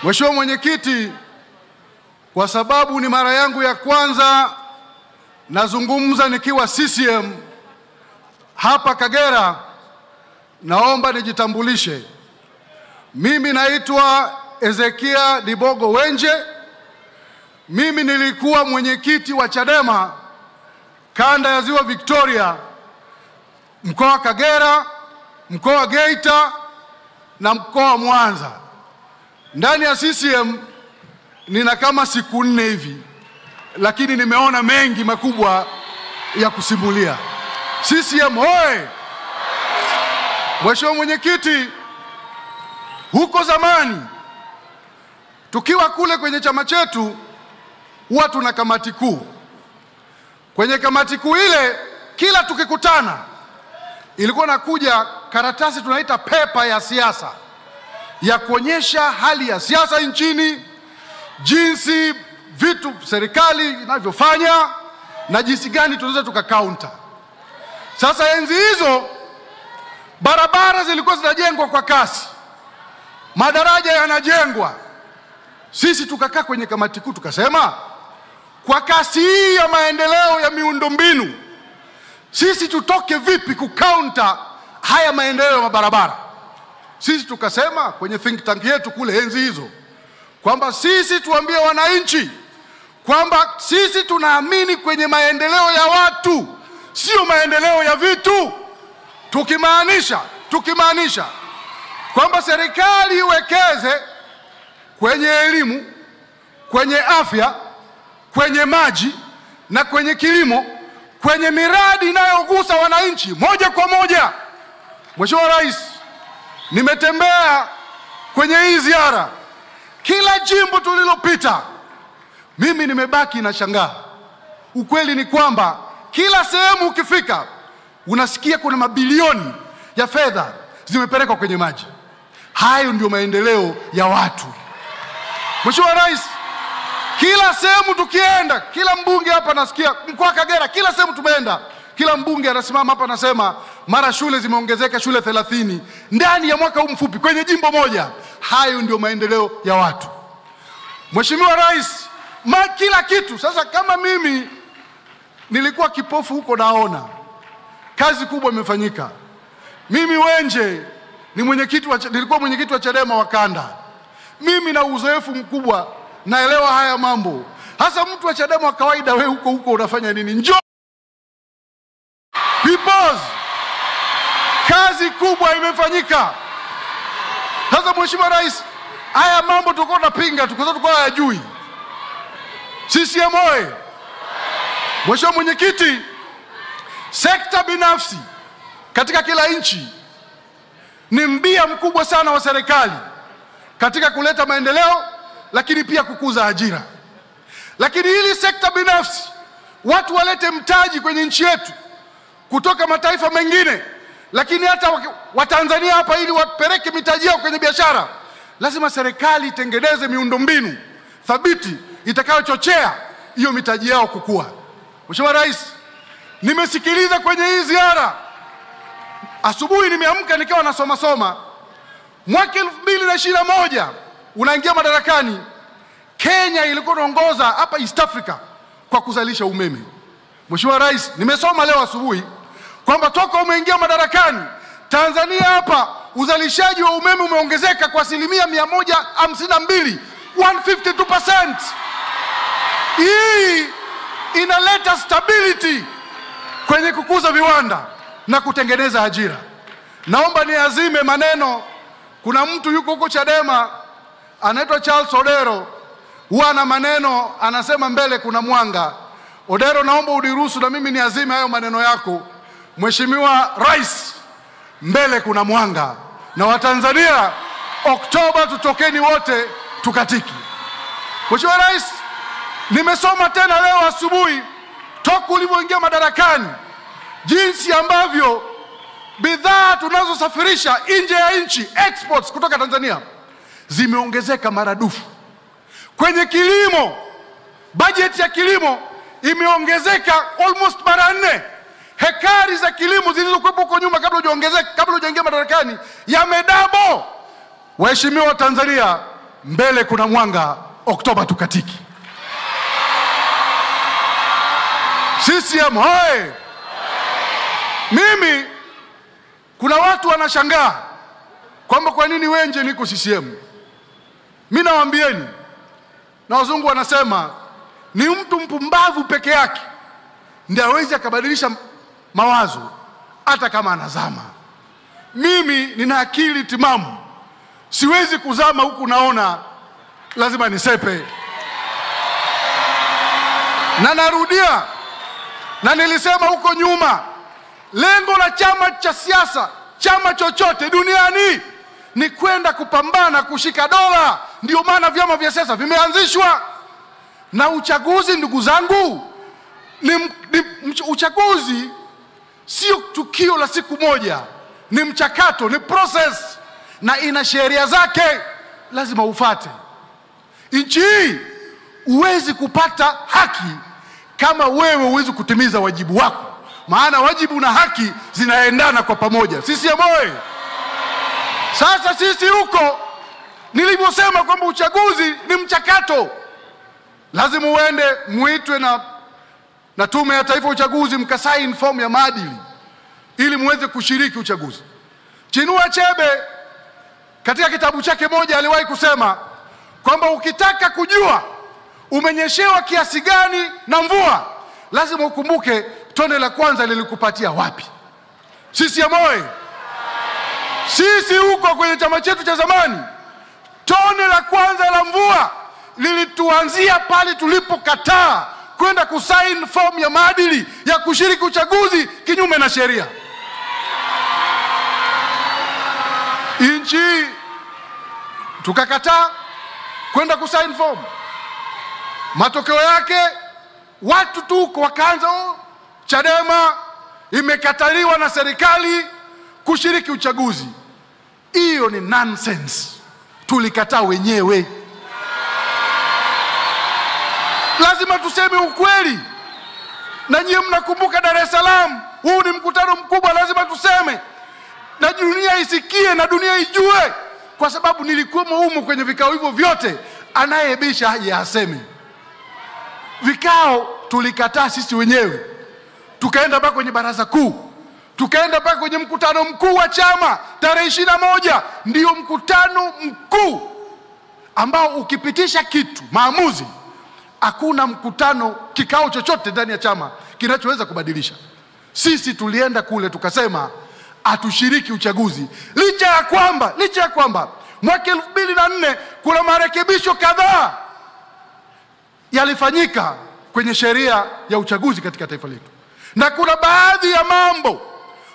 Mheshimiwa Mwenyekiti, kwa sababu ni mara yangu ya kwanza nazungumza nikiwa CCM hapa Kagera, naomba nijitambulishe. Mimi naitwa Ezekia Dibogo Wenje. Mimi nilikuwa mwenyekiti wa Chadema kanda ya Ziwa Victoria, mkoa wa Kagera, mkoa wa Geita na mkoa wa Mwanza. Ndani ya CCM nina kama siku 4 hivi, lakini nimeona mengi makubwa ya kusimulia. CCM hoye! Mheshimiwa Mwenyekiti, huko zamani tukiwa kule kwenye chama chetu huwa tuna kamati kuu. Kwenye kamati kuu ile kila tukikutana ilikuwa nakuja karatasi tunaita pepa ya siasa ya kuonyesha hali ya siasa nchini, jinsi vitu serikali inavyofanya na jinsi gani tunaweza tukakaunta. Sasa enzi hizo barabara zilikuwa zinajengwa kwa kasi, madaraja yanajengwa. Sisi tukakaa kwenye kamati kuu tukasema, kwa kasi hii ya maendeleo ya miundombinu, sisi tutoke vipi kukaunta haya maendeleo ya mabarabara? Sisi tukasema kwenye think tank yetu kule enzi hizo kwamba sisi tuambie wananchi kwamba sisi tunaamini kwenye maendeleo ya watu, sio maendeleo ya vitu. Tukimaanisha kwamba serikali iwekeze kwenye elimu, kwenye afya, kwenye maji na kwenye kilimo, kwenye miradi inayogusa wananchi moja kwa moja. Mheshimiwa Rais, nimetembea kwenye hii ziara, kila jimbo tulilopita mimi nimebaki na shangaa. Ukweli ni kwamba kila sehemu ukifika unasikia kuna mabilioni ya fedha zimepelekwa kwenye maji. Hayo ndio maendeleo ya watu. Mheshimiwa Rais, kila sehemu tukienda, kila mbunge hapa nasikia, mkoa wa Kagera kila sehemu tumeenda, kila mbunge anasimama hapa anasema mara shule zimeongezeka shule 30 ndani ya mwaka huu mfupi kwenye jimbo moja. Hayo ndio maendeleo ya watu. Mheshimiwa Rais, kila kitu. Sasa kama mimi nilikuwa kipofu huko naona, kazi kubwa imefanyika. Mimi Wenje nilikuwa mwenyekiti wa Chadema wa kanda. Mimi na uzoefu mkubwa, naelewa haya mambo. Hasa mtu wa Chadema wa kawaida, wewe huko unafanya nini? Njoo peoples, kazi kubwa imefanyika. Sasa Mheshimiwa Rais, haya mambo tulikuwa tunapinga, tulikuwa hayajui. CCM oye! Mheshimiwa Mwenyekiti, sekta binafsi katika kila nchi ni mbia mkubwa sana wa serikali katika kuleta maendeleo, lakini pia kukuza ajira. Lakini ili sekta binafsi watu walete mtaji kwenye nchi yetu kutoka mataifa mengine, lakini hata Watanzania hapa, ili wapeleke mitaji yao kwenye biashara, lazima serikali itengeneze miundombinu thabiti itakayochochea hiyo mitaji yao kukua. Mheshimiwa Rais, nimesikiliza kwenye hii ziara, asubuhi nimeamka nikiwa nasoma mwaka 2021 unaingia madarakani, Kenya ilikuwa inaongoza hapa East Africa kwa kuzalisha umeme. Mheshimiwa Rais, nimesoma leo asubuhi kwamba toka umeingia madarakani, Tanzania hapa uzalishaji wa umeme umeongezeka kwa 152%, 152%. Hii inaleta stability kwenye kukuza viwanda na kutengeneza ajira. Naomba niazime maneno. Kuna mtu yuko huko Chadema anaitwa Charles Odero, huwa na maneno anasema mbele kuna mwanga. Odero, naomba uniruhusu na mimi niazime hayo maneno yako. Mheshimiwa Rais, mbele kuna mwanga, na Watanzania Oktoba tutokeni wote tukatiki. Mheshimiwa Rais, nimesoma tena leo asubuhi toka ulivyoingia madarakani jinsi ambavyo bidhaa tunazosafirisha nje ya nchi, exports kutoka Tanzania, zimeongezeka maradufu. Kwenye kilimo, bajeti ya kilimo imeongezeka almost mara 4. Hekari za kilimo zilizokuwepo huko nyuma kabla hujaingia madarakani yamedouble. Waheshimiwa wa Tanzania, mbele kuna mwanga, Oktoba tukatiki. CCM hoye! Mimi kuna watu wanashangaa kwamba kwa nini Wenje niko CCM. Mimi nawaambieni, na wazungu wanasema ni mtu mpumbavu peke yake ndiye hawezi akabadilisha mawazo hata kama anazama. Mimi nina akili timamu, siwezi kuzama huku naona lazima nisepe. Na narudia, na nilisema huko nyuma, lengo la chama cha siasa, chama chochote duniani, ni kwenda kupambana kushika dola. Ndio maana vyama vya siasa vimeanzishwa. Na uchaguzi, ndugu zangu, uchaguzi sio tukio la siku moja, ni mchakato, ni process, na ina sheria zake, lazima ufuate. Nchi hii huwezi kupata haki kama wewe huwezi kutimiza wajibu wako, maana wajibu na haki zinaendana kwa pamoja. Sisi amoe. Sasa sisi huko, nilivyosema kwamba uchaguzi ni mchakato, lazima uende muitwe na Tume ya Taifa ya Uchaguzi, mkasaini fomu ya maadili ili muweze kushiriki uchaguzi. Chinua Achebe katika kitabu chake moja aliwahi kusema kwamba ukitaka kujua umenyeshewa kiasi gani na mvua, lazima ukumbuke tone la kwanza lilikupatia wapi. Sisi amoe. Sisi huko kwenye chama chetu cha zamani, tone la kwanza la mvua lilituanzia pale tulipokataa kwenda kusaini fomu ya maadili ya kushiriki uchaguzi kinyume na sheria. Nchi tukakataa kwenda kusaini fomu. Matokeo yake watu tu wakaanza, Chadema imekataliwa na serikali kushiriki uchaguzi. Hiyo ni nonsense. Tulikataa wenyewe. Lazima tuseme ukweli. Na nyie mnakumbuka Dar es Salaam, huu ni mkutano mkubwa, lazima tuseme na dunia isikie na dunia ijue, kwa sababu nilikuwa humo kwenye vikao hivyo vyote. Anayebisha haje aseme. Vikao tulikataa sisi wenyewe. Tukaenda mpaka kwenye baraza kuu, tukaenda mpaka kwenye mkutano mkuu wa chama tarehe 21. Ndio mkutano mkuu ambao ukipitisha kitu maamuzi, hakuna mkutano, kikao chochote ndani ya chama kinachoweza kubadilisha. Sisi tulienda kule tukasema atushiriki uchaguzi, licha ya kwamba mwaka 2004 kuna marekebisho kadhaa yalifanyika kwenye sheria ya uchaguzi katika taifa letu, na kuna baadhi ya mambo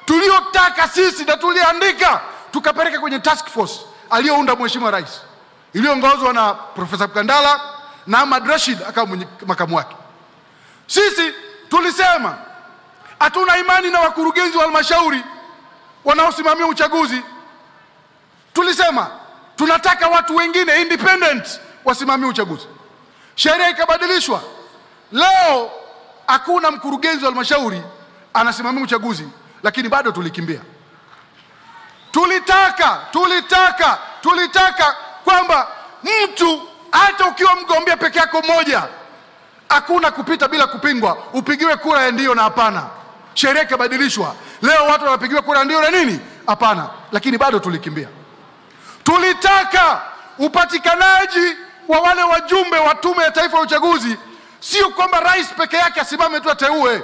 tuliyotaka sisi na tuliandika tukapeleka kwenye task force aliyounda Mheshimiwa Rais, iliyoongozwa na Profesa Mkandala na Ahmad Rashid akawa makamu wake. Sisi tulisema hatuna imani na wakurugenzi wa halmashauri wanaosimamia uchaguzi. Tulisema tunataka watu wengine independent wasimamie uchaguzi. Sheria ikabadilishwa. Leo hakuna mkurugenzi wa halmashauri anasimamia uchaguzi, lakini bado tulikimbia. Tulitaka kwamba mtu hata ukiwa mgombea peke yako mmoja, hakuna kupita bila kupingwa, upigiwe kura ya ndio na hapana. Sheria ikabadilishwa. Leo watu wanapigiwa kura ya ndio na nini? Hapana. Lakini bado tulikimbia. Tulitaka upatikanaji wa wale wajumbe wa Tume ya Taifa ya Uchaguzi, sio kwamba rais peke yake asimame tu ateue.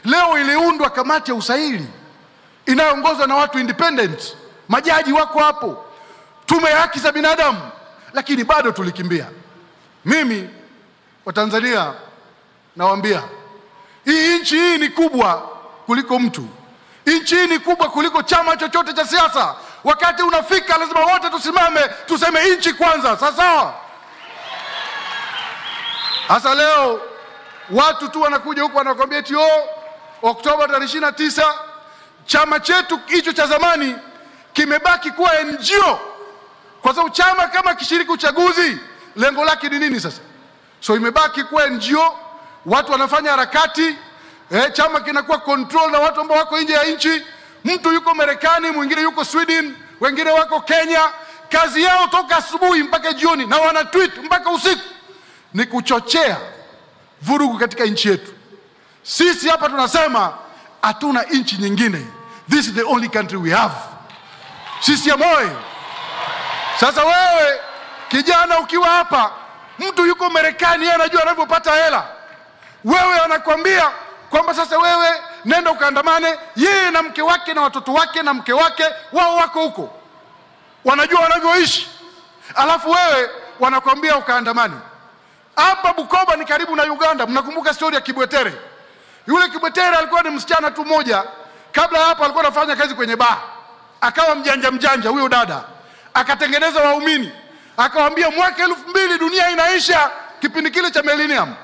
Leo iliundwa kamati ya usaili inayoongozwa na watu independent, majaji wako hapo, tume ya haki za binadamu, lakini bado tulikimbia. Mimi wa Tanzania nawaambia, hii nchi hii ni kubwa kuliko mtu. Nchi hii ni kubwa kuliko chama chochote cha siasa. Wakati unafika lazima wote tusimame tuseme nchi kwanza. Sasa leo watu tu wanakuja huko wanakuambia eti Oktoba 29 chama chetu hicho cha zamani kimebaki kuwa NGO. Kwa sababu chama kama kishiriki uchaguzi, lengo lake ni nini sasa? So imebaki kuwa NGO, watu wanafanya harakati, chama kinakuwa control na watu ambao wako nje ya nchi. Mtu yuko Marekani, mwingine yuko Sweden, wengine wako Kenya. kazi yao toka asubuhi mpaka jioni na wana tweet mpaka usiku ni kuchochea vurugu katika nchi yetu. Sisi hapa tunasema hatuna nchi nyingine. This is the only country we have. Sisi ya moyo. Sasa wewe kijana ukiwa hapa, mtu yuko Marekani, yeye anajua anavyopata hela. Wewe anakuambia kwamba sasa wewe nenda ukaandamane, yeye na mke wake na watoto wake na mke wake wao wako huko, wanajua wanavyoishi. Alafu wewe wanakuambia ukaandamane. Hapa Bukoba ni karibu na Uganda. Mnakumbuka story ya Kibwetere? Yule Kibwetere alikuwa ni msichana tu mmoja. Kabla hapo alikuwa anafanya kazi kwenye bar. Akawa mjanja huyo dada. Akatengeneza waumini. Akawaambia mwaka 2000 dunia inaisha, kipindi kile cha millennium.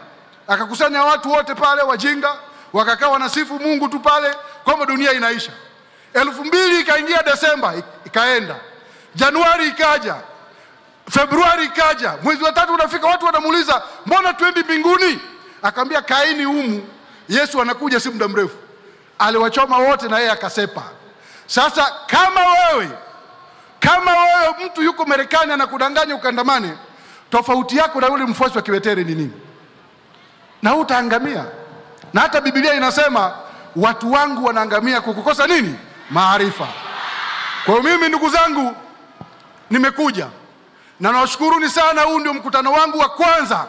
Akakusanya watu wote pale wajinga, wakakaa wanasifu Mungu tu pale kwamba dunia inaisha. 2000 ikaingia, Desemba ikaenda, Januari ikaja, Februari ikaja, mwezi wa 3 unafika, watu wanamuuliza mbona twendi mbinguni? Akamwambia kaini humu, Yesu anakuja si muda mrefu. Aliwachoma wote na yeye akasepa. Sasa kama wewe mtu yuko Marekani anakudanganya ukandamane, tofauti yako na yule mfuasi wa Kibwetere ni nini? Na utaangamia. Na hata Biblia inasema watu wangu wanaangamia kwa kukosa nini? Maarifa. Kwa hiyo mimi ndugu zangu nimekuja na nawashukuruni sana. Huu ndio mkutano wangu wa kwanza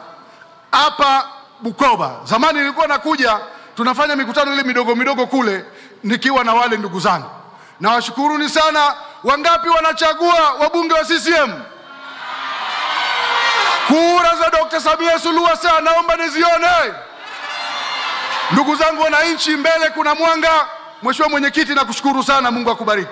hapa Bukoba. Zamani nilikuwa nakuja tunafanya mikutano ile midogo kule nikiwa na wale ndugu zangu. Nawashukuruni sana. Wangapi wanachagua wabunge wa CCM? Kura za Dr. Samia Suluhu Hassan naomba nizione. Ndugu zangu wananchi, mbele kuna mwanga. Mheshimiwa Mwenyekiti, nakushukuru sana. Mungu akubariki.